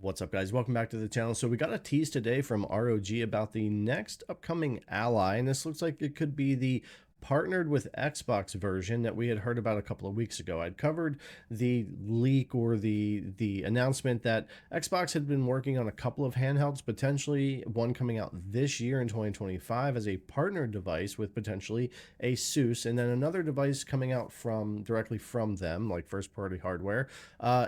What's up, guys? Welcome back to the channel. So we got a tease today from ROG about the next upcoming Ally, and this looks like it could be the partnered with Xbox version that we had heard about a couple of weeks ago. I'd covered the leak or the announcement that Xbox had been working on a couple of handhelds, potentially one coming out this year in 2025 as a partnered device with potentially Asus, and then another device coming out directly from them, like first-party hardware,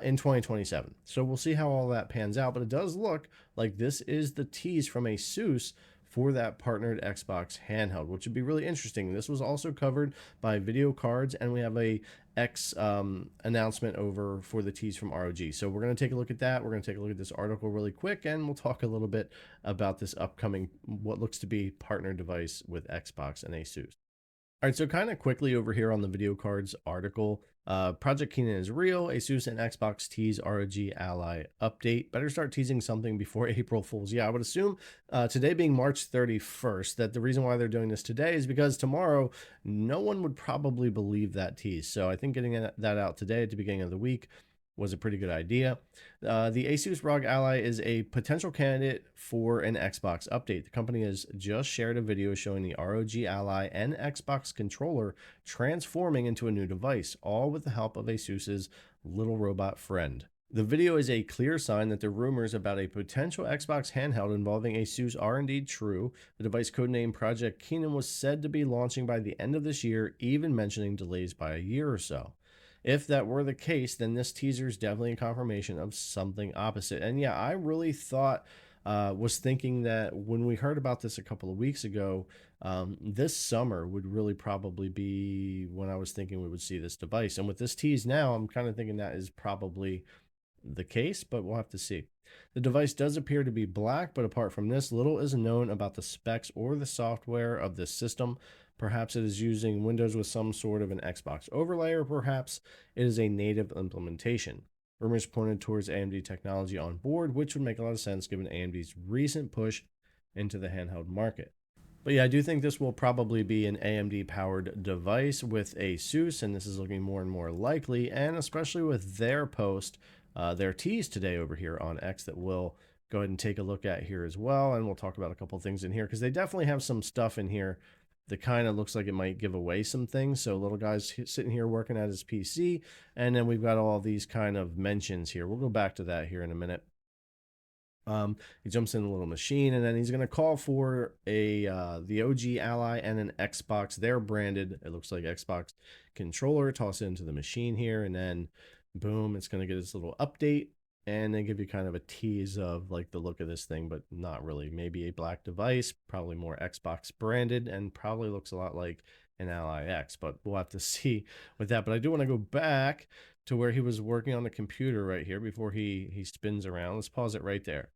in 2027. So we'll see how all that pans out, but it does look like this is the tease from Asus for that partnered Xbox handheld, which would be really interesting. This was also covered by Video Cards, and we have a X announcement over for the tease from ROG. So we're going to take a look at that. We're going to take a look at this article really quick, and we'll talk a little bit about this upcoming, what looks to be partnered device with Xbox and Asus. All right, so kind of quickly over here on the Video Cards article, Project Keenan is real. Asus and Xbox tease ROG Ally update. Better start teasing something before April Fools. Yeah, I would assume today being March 31st, that the reason why they're doing this today is because tomorrow no one would probably believe that tease. So I think getting that out today at the beginning of the week was a pretty good idea. The Asus ROG Ally is a potential candidate for an Xbox update. The company has just shared a video showing the ROG Ally and Xbox controller transforming into a new device, all with the help of Asus's little robot friend. The video is a clear sign that the rumors about a potential Xbox handheld involving Asus are indeed true. The device codenamed Project Keenan was said to be launching by the end of this year, even mentioning delays by a year or so. If that were the case, then this teaser is definitely a confirmation of something opposite. And yeah, I really was thinking that when we heard about this a couple of weeks ago, this summer would really probably be when I was thinking we would see this device. And with this tease now, I'm kind of thinking that is probably the case, but we'll have to see. The device does appear to be black, but apart from this, little is known about the specs or the software of this system. Perhaps it is using Windows with some sort of an Xbox overlay, or perhaps it is a native implementation. Rumors pointed towards AMD technology on board, which would make a lot of sense given AMD's recent push into the handheld market. But yeah, I do think this will probably be an AMD-powered device with Asus, and this is looking more and more likely, and especially with their post, their tease today over here on X that we'll go ahead and take a look at here as well, and we'll talk about a couple things in here, because they definitely have some stuff in here that kind of looks like it might give away some things. So little guy's sitting here working at his PC, and then we've got all these kind of mentions here. We'll go back to that here in a minute. He jumps in a little machine, and then he's going to call for the OG Ally and an Xbox. They're branded. It looks like Xbox controller. Toss it into the machine here, and then boom, it's going to get this little update. And they give you kind of a tease of like the look of this thing, but not really. Maybe a black device, probably more Xbox branded, and probably looks a lot like an Ally X, but we'll have to see with that. But I do want to go back to where he was working on the computer right here before he spins around. Let's pause it right there.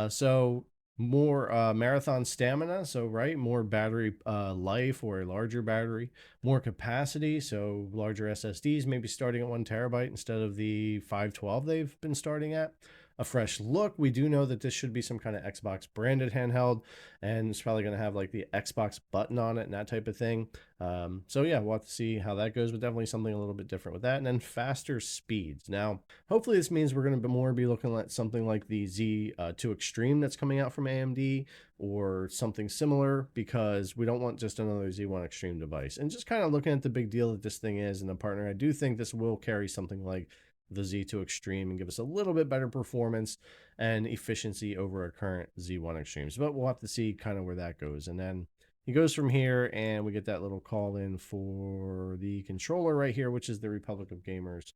So more marathon stamina, so right, more battery life, or a larger battery, more capacity, so larger SSDs, maybe starting at 1 terabyte instead of the 512 they've been starting at. A fresh look. We do know that this should be some kind of Xbox branded handheld, and it's probably going to have like the Xbox button on it and that type of thing. So yeah, we'll have to see how that goes, but definitely something a little bit different with that. And then faster speeds. Now, hopefully this means we're going to be looking at something like the Z2 Extreme that's coming out from AMD, or something similar, because we don't want just another Z1 Extreme device. And just kind of looking at the big deal that this thing is and the partner, I do think this will carry something like the Z2 Extreme and give us a little bit better performance and efficiency over our current Z1 Extremes. But we'll have to see kind of where that goes. And then he goes from here, and we get that little call in for the controller right here, which is the Republic of Gamers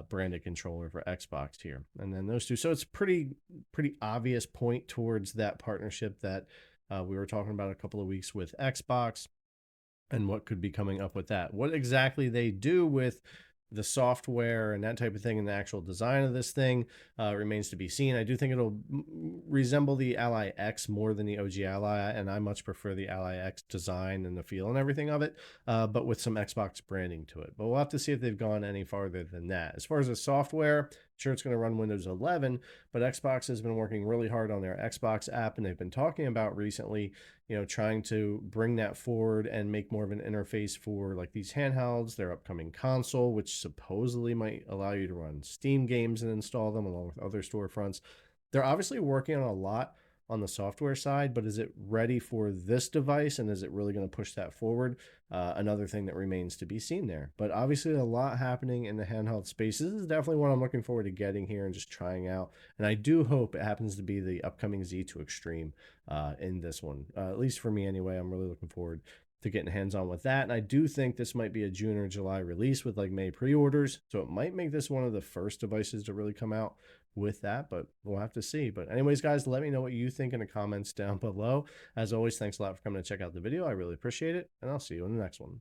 branded controller for Xbox here. And then those two. So it's pretty obvious point towards that partnership that we were talking about a couple of weeks with Xbox, and what could be coming up with that. What exactly they do with the software and that type of thing, and the actual design of this thing remains to be seen. I do think it'll resemble the Ally X more than the OG Ally, and I much prefer the Ally X design and the feel and everything of it, but with some Xbox branding to it. But we'll have to see if they've gone any farther than that. As far as the software, sure it's going to run Windows 11, but Xbox has been working really hard on their Xbox app, and they've been talking about recently, trying to bring that forward and make more of an interface for like these handhelds, their upcoming console, which supposedly might allow you to run Steam games and install them along with other storefronts. They're obviously working on a lot on the software side, but is it ready for this device, and is it really going to push that forward? Another thing that remains to be seen there. But obviously, a lot happening in the handheld space. This is definitely what I'm looking forward to getting here and just trying out. And I do hope it happens to be the upcoming Z2 Extreme in this one. At least for me, anyway. I'm really looking forward to getting hands on with that. And I do think this might be a June or July release with like May pre orders. So it might make this one of the first devices to really come out with that, but we'll have to see. But anyways, guys, let me know what you think in the comments down below. As always, thanks a lot for coming to check out the video. I really appreciate it, and I'll see you in the next one.